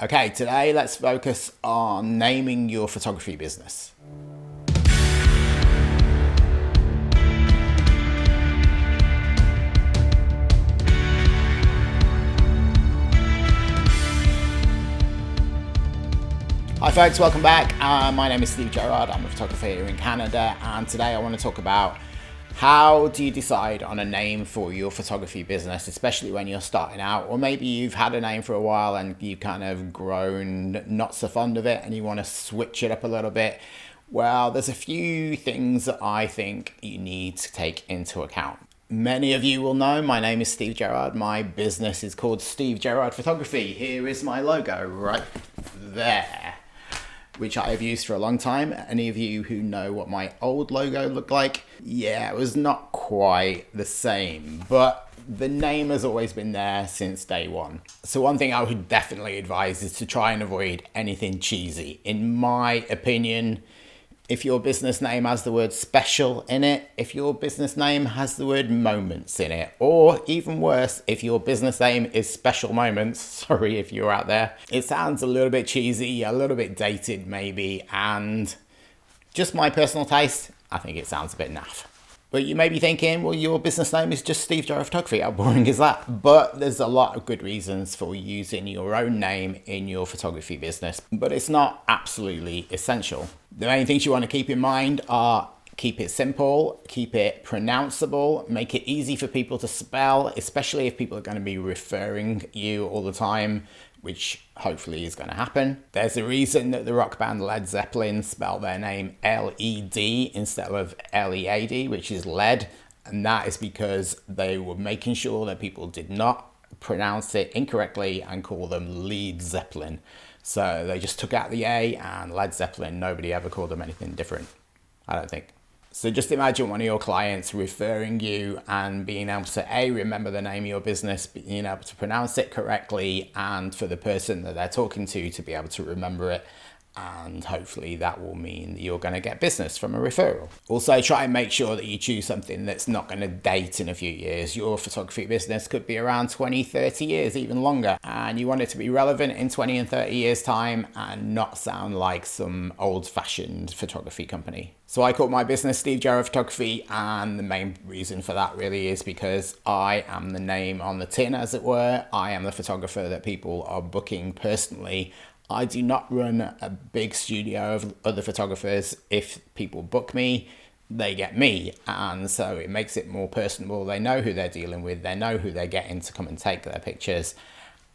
Okay, today let's focus on naming your photography business. Hi folks, welcome back. My name is Steve Gerard. I'm a photographer here in Canada, and today I want to talk about how do you decide on a name for your photography business, especially when you're starting out, or maybe you've had a name for a while and you've kind of grown not so fond of it and you want to switch it up a little bit. Well, there's a few things that I think you need to take into account. Many of you will know my name is Steve Gerard. My business is called Steve Gerard Photography. Here is my logo right there, which I have used for a long time. Any of you who know what my old logo looked like, yeah, it was not quite the same, but the name has always been there since day one. So one thing I would definitely advise is to try and avoid anything cheesy. In my opinion, if your business name has the word special in it, if your business name has the word moments in it, or even worse, if your business name is special moments, sorry if you're out there, it sounds a little bit cheesy, a little bit dated maybe, and just my personal taste, I think it sounds a bit naff. But you may be thinking, well, your business name is just Steve Gerard Photography. How boring is that? But there's a lot of good reasons for using your own name in your photography business, but it's not absolutely essential. The main things you want to keep in mind are keep it simple, keep it pronounceable, make it easy for people to spell, especially if people are going to be referring you all the time, which hopefully is going to happen. There's a reason that the rock band Led Zeppelin spell their name L-E-D instead of L-E-A-D, which is lead. And that is because they were making sure that people did not pronounce it incorrectly and call them Lead Zeppelin. So they just took out the A, and Led Zeppelin, nobody ever called them anything different, I don't think. So just imagine one of your clients referring you and being able to remember the name of your business, being able to pronounce it correctly, and for the person that they're talking to be able to remember it. And hopefully that will mean that you're going to get business from a referral. Also, try and make sure that you choose something that's not going to date in a few years. Your photography business could be around 20, 30 years, even longer. And you want it to be relevant in 20 and 30 years time and not sound like some old-fashioned photography company. So I call my business Steve Gerard Photography, and the main reason for that really is because I am the name on the tin, as it were. I am the photographer that people are booking personally. I do not run a big studio of other photographers. If people book me, they get me. And so it makes it more personable. They know who they're dealing with. They know who they're getting to come and take their pictures.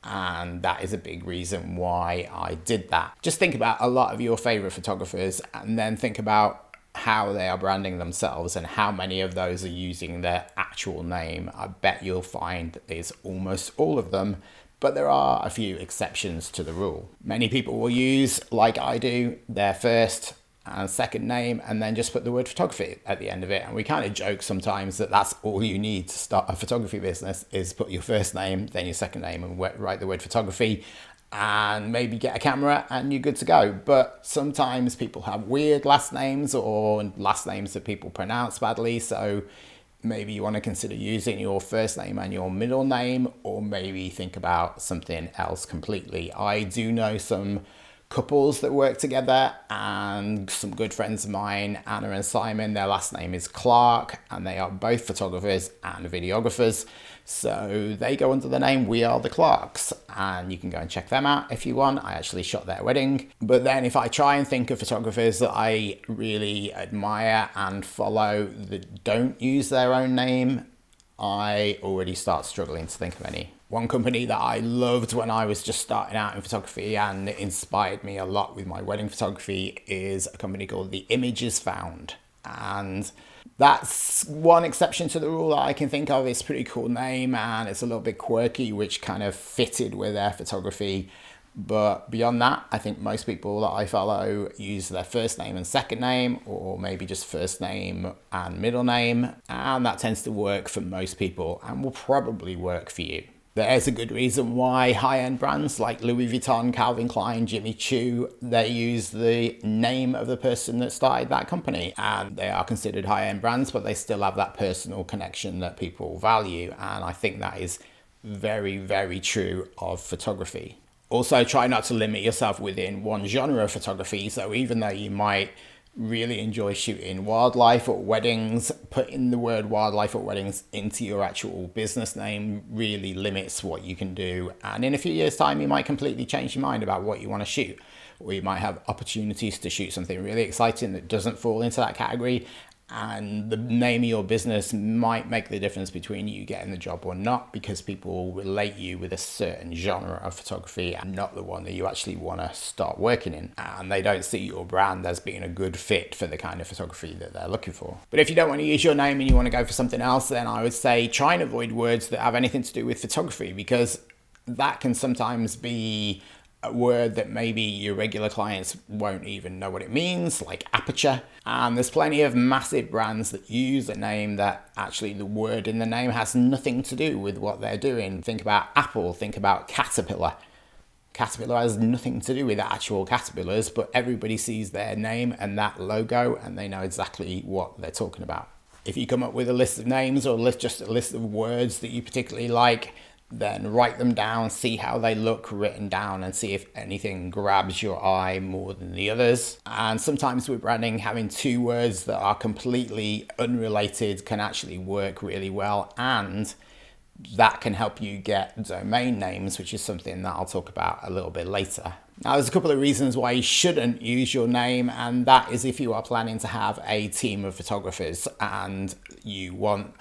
And that is a big reason why I did that. Just think about a lot of your favorite photographers and then think about how they are branding themselves and how many of those are using their actual name. I bet you'll find it's almost all of them, but there are a few exceptions to the rule. Many people will use, like I do, their first and second name and then just put the word photography at the end of it. And we kind of joke sometimes that that's all you need to start a photography business is put your first name, then your second name, and write the word photography, and maybe get a camera and you're good to go. But sometimes people have weird last names or last names that people pronounce badly. So maybe you want to consider using your first name and your middle name, or maybe think about something else completely. I do know some couples that work together, and some good friends of mine, Anna and Simon, their last name is Clark, and they are both photographers and videographers. So they go under the name We Are the Clarks, and you can go and check them out if you want. I actually shot their wedding. But then if I try and think of photographers that I really admire and follow that don't use their own name, I already start struggling to think of any. One company that I loved when I was just starting out in photography and it inspired me a lot with my wedding photography is a company called The Image Is Found. And that's one exception to the rule that I can think of. It's a pretty cool name and it's a little bit quirky, which kind of fitted with their photography. But beyond that, I think most people that I follow use their first name and second name, or maybe just first name and middle name. And that tends to work for most people and will probably work for you. There's a good reason why high-end brands like Louis Vuitton, Calvin Klein, Jimmy Choo, they use the name of the person that started that company. And they are considered high-end brands, but they still have that personal connection that people value. And I think that is very, very true of photography. Also, try not to limit yourself within one genre of photography. So even though you might really enjoy shooting wildlife or weddings, putting the word wildlife or weddings into your actual business name really limits what you can do. And in a few years' time, you might completely change your mind about what you want to shoot. Or you might have opportunities to shoot something really exciting that doesn't fall into that category. And the name of your business might make the difference between you getting the job or not, because people relate you with a certain genre of photography and not the one that you actually want to start working in. And they don't see your brand as being a good fit for the kind of photography that they're looking for. But if you don't want to use your name and you want to go for something else, then I would say try and avoid words that have anything to do with photography, because that can sometimes be a word that maybe your regular clients won't even know what it means, like aperture. And there's plenty of massive brands that use a name that actually the word in the name has nothing to do with what they're doing. Think about Apple, think about Caterpillar. Caterpillar has nothing to do with actual caterpillars, but everybody sees their name and that logo and they know exactly what they're talking about. If you come up with a list of names or just a list of words that you particularly like, then write them down, see how they look written down, and see if anything grabs your eye more than the others. And sometimes with branding, having two words that are completely unrelated can actually work really well, and that can help you get domain names, which is something that I'll talk about a little bit later. Now, there's a couple of reasons why you shouldn't use your name, and that is if you are planning to have a team of photographers and you want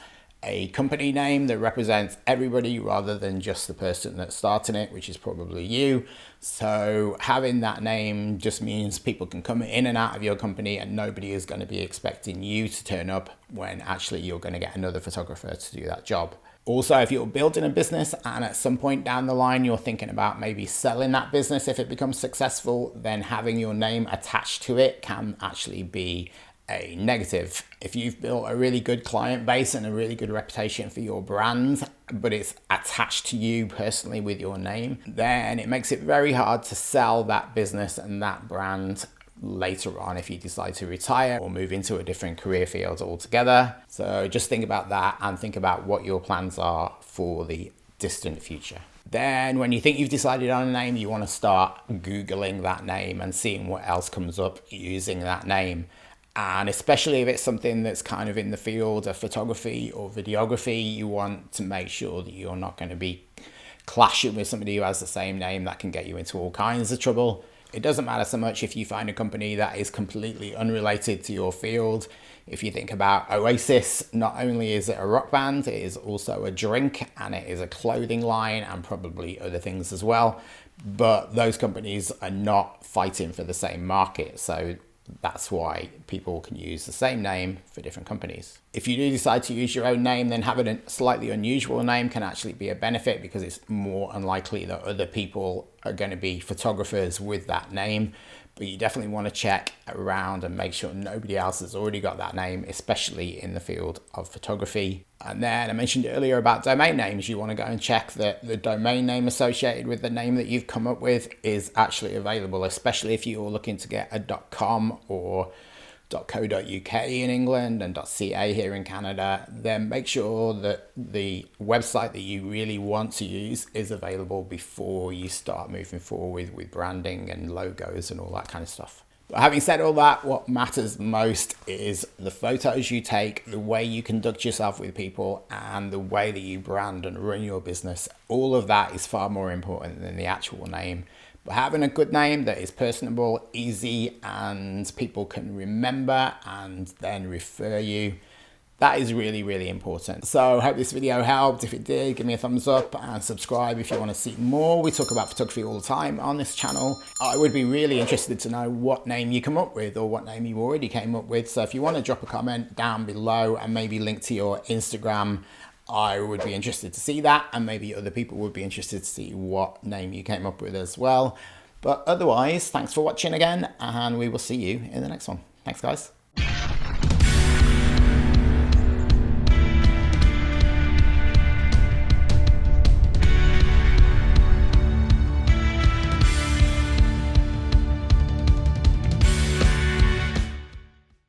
a company name that represents everybody rather than just the person that's starting it, which is probably you. So having that name just means people can come in and out of your company and nobody is going to be expecting you to turn up when actually you're going to get another photographer to do that job. Also, if you're building a business and at some point down the line you're thinking about maybe selling that business if it becomes successful, then having your name attached to it can actually be a negative. If you've built a really good client base and a really good reputation for your brand, but it's attached to you personally with your name, then it makes it very hard to sell that business and that brand later on if you decide to retire or move into a different career field altogether. So just think about that and think about what your plans are for the distant future. Then when you think you've decided on a name, you want to start Googling that name and seeing what else comes up using that name. And especially if it's something that's kind of in the field of photography or videography, you want to make sure that you're not going to be clashing with somebody who has the same name. That can get you into all kinds of trouble. It doesn't matter so much if you find a company that is completely unrelated to your field. If you think about Oasis, not only is it a rock band, it is also a drink and it is a clothing line and probably other things as well. But those companies are not fighting for the same market. So that's why people can use the same name for different companies. If you do decide to use your own name, then having a slightly unusual name can actually be a benefit because it's more unlikely that other people are going to be photographers with that name. But you definitely want to check around and make sure nobody else has already got that name, especially in the field of photography. And then I mentioned earlier about domain names. You want to go and check that the domain name associated with the name that you've come up with is actually available, especially if you're looking to get a .com or .co.uk in England and .ca here in Canada. Then make sure that the website that you really want to use is available before you start moving forward with branding and logos and all that kind of stuff. But having said all that, what matters most is the photos you take, the way you conduct yourself with people, and the way that you brand and run your business. All of that is far more important than the actual name. But having a good name that is personable, easy, and people can remember and then refer you, that is really, really important. So I hope this video helped. If it did, give me a thumbs up and subscribe if you want to see more. We talk about photography all the time on this channel. I would be really interested to know what name you come up with or what name you already came up with. So if you want to drop a comment down below and maybe link to your Instagram, I would be interested to see that, and maybe other people would be interested to see what name you came up with as well. But otherwise, thanks for watching again, and we will see you in the next one. Thanks, guys.